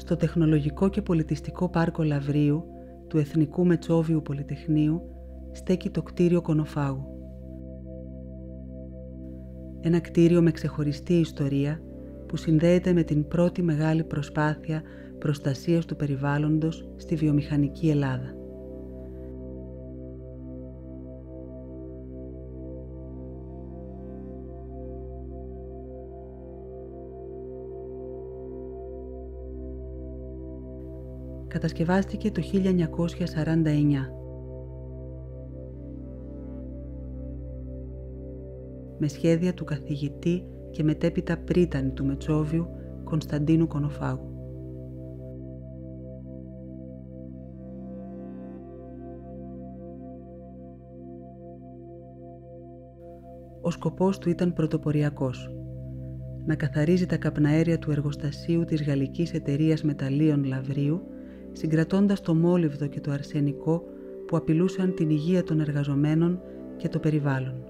Στο Τεχνολογικό και Πολιτιστικό Πάρκο Λαυρίου του Εθνικού Μετσόβιου Πολυτεχνείου στέκει το κτίριο Κονοφάγου. Ένα κτίριο με ξεχωριστή ιστορία που συνδέεται με την πρώτη μεγάλη προσπάθεια προστασίας του περιβάλλοντος στη βιομηχανική Ελλάδα. Κατασκευάστηκε το 1949 με σχέδια του καθηγητή και μετέπειτα πρίτανη του Μετσόβιου Κωνσταντίνου Κονοφάγου. Ο σκοπός του ήταν πρωτοποριακός: να καθαρίζει τα καπναέρια του εργοστασίου της γαλλικής εταιρείας μεταλλίων Λαυρίου, συγκρατώντας το μόλιβδο και το αρσενικό που απειλούσαν την υγεία των εργαζομένων και το περιβάλλον.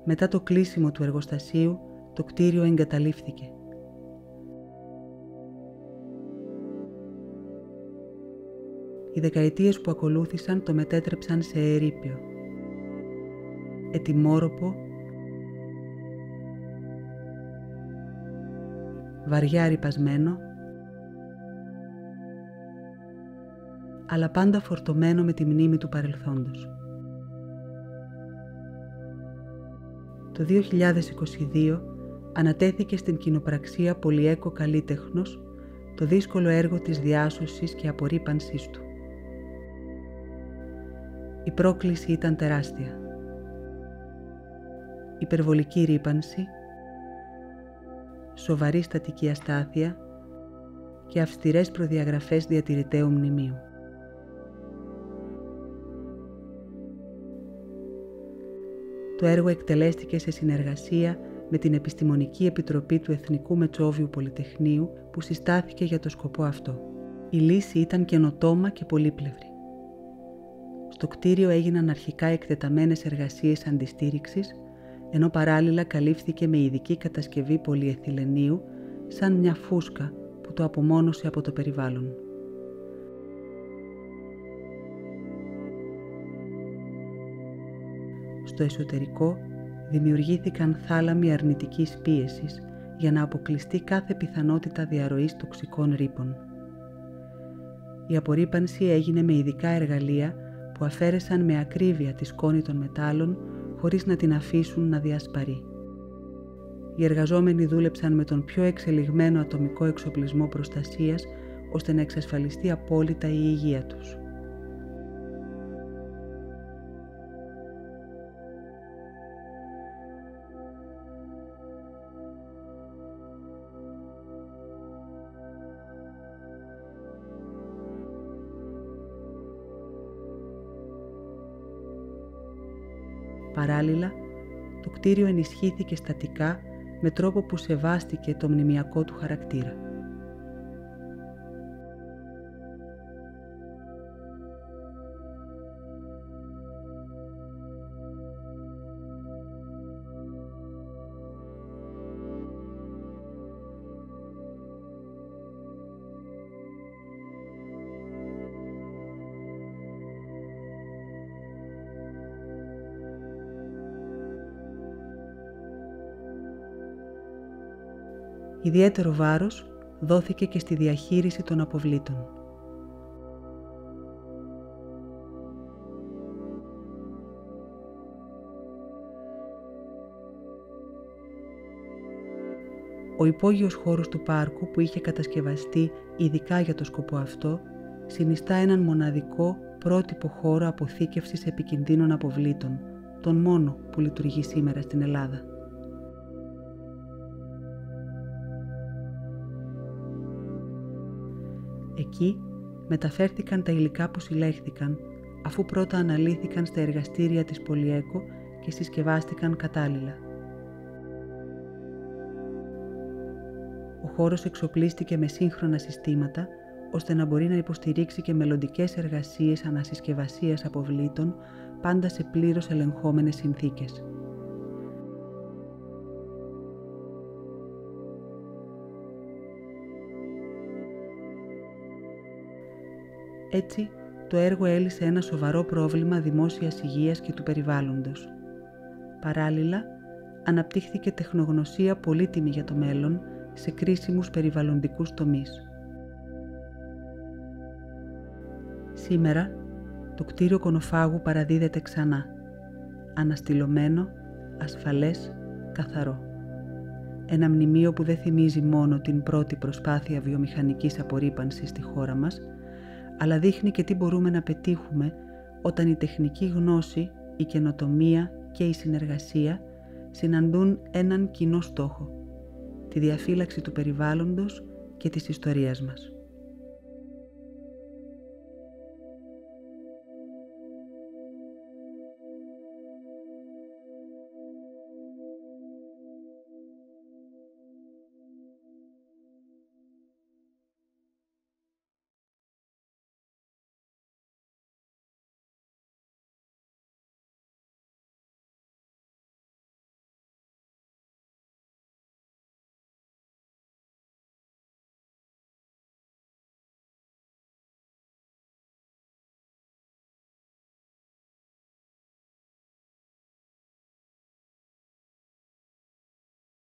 Μετά το κλείσιμο του εργοστασίου, το κτίριο εγκαταλείφθηκε. Οι δεκαετίες που ακολούθησαν το μετέτρεψαν σε ερείπιο, ετοιμόρροπο, βαριά ρυπασμένο, αλλά πάντα φορτωμένο με τη μνήμη του παρελθόντος. Το 2022 ανατέθηκε στην κοινοπραξία Πολυέκο Καλύτεχνος το δύσκολο έργο της διάσωσης και απορρίπανσης του. Η πρόκληση ήταν τεράστια. Υπερβολική ρύπανση, σοβαρή στατική αστάθεια και αυστηρές προδιαγραφές διατηρηταίου μνημείου. Το έργο εκτελέστηκε σε συνεργασία με την Επιστημονική Επιτροπή του Εθνικού Μετσόβιου Πολυτεχνείου που συστάθηκε για το σκοπό αυτό. Η λύση ήταν καινοτόμα και πολύπλευρη. Στο κτίριο έγιναν αρχικά εκτεταμένες εργασίες αντιστήριξης, ενώ παράλληλα καλύφθηκε με ειδική κατασκευή πολυεθυλενίου σαν μια φούσκα που το απομόνωσε από το περιβάλλον. Στο εσωτερικό δημιουργήθηκαν θάλαμοι αρνητικής πίεσης για να αποκλειστεί κάθε πιθανότητα διαρροής τοξικών ρήπων. Η απορρίπανση έγινε με ειδικά εργαλεία που αφαίρεσαν με ακρίβεια τη σκόνη των μετάλλων χωρίς να την αφήσουν να διασπαρεί. Οι εργαζόμενοι δούλεψαν με τον πιο εξελιγμένο ατομικό εξοπλισμό προστασίας ώστε να εξασφαλιστεί απόλυτα η υγεία τους. Παράλληλα, το κτίριο ενισχύθηκε στατικά με τρόπο που σεβάστηκε το μνημειακό του χαρακτήρα. Ιδιαίτερο βάρος δόθηκε και στη διαχείριση των αποβλήτων. Ο υπόγειος χώρος του πάρκου που είχε κατασκευαστεί ειδικά για το σκοπό αυτό συνιστά έναν μοναδικό πρότυπο χώρο αποθήκευσης επικινδύνων αποβλήτων, τον μόνο που λειτουργεί σήμερα στην Ελλάδα. Εκεί μεταφέρθηκαν τα υλικά που συλλέχθηκαν, αφού πρώτα αναλύθηκαν στα εργαστήρια της Πολυέκο και συσκευάστηκαν κατάλληλα. Ο χώρος εξοπλίστηκε με σύγχρονα συστήματα, ώστε να μπορεί να υποστηρίξει και μελλοντικές εργασίες ανασυσκευασίας αποβλήτων, πάντα σε πλήρως ελεγχόμενες συνθήκες. Έτσι, το έργο έλυσε ένα σοβαρό πρόβλημα δημόσιας υγείας και του περιβάλλοντος. Παράλληλα, αναπτύχθηκε τεχνογνωσία πολύτιμη για το μέλλον σε κρίσιμους περιβαλλοντικούς τομείς. Σήμερα, το κτίριο Κονοφάγου παραδίδεται ξανά, αναστηλωμένο, ασφαλές, καθαρό. Ένα μνημείο που δεν θυμίζει μόνο την πρώτη προσπάθεια βιομηχανικής απορρίπανσης στη χώρα μας, αλλά δείχνει και τι μπορούμε να πετύχουμε όταν η τεχνική γνώση, η καινοτομία και η συνεργασία συναντούν έναν κοινό στόχο, τη διαφύλαξη του περιβάλλοντος και της ιστορίας μας.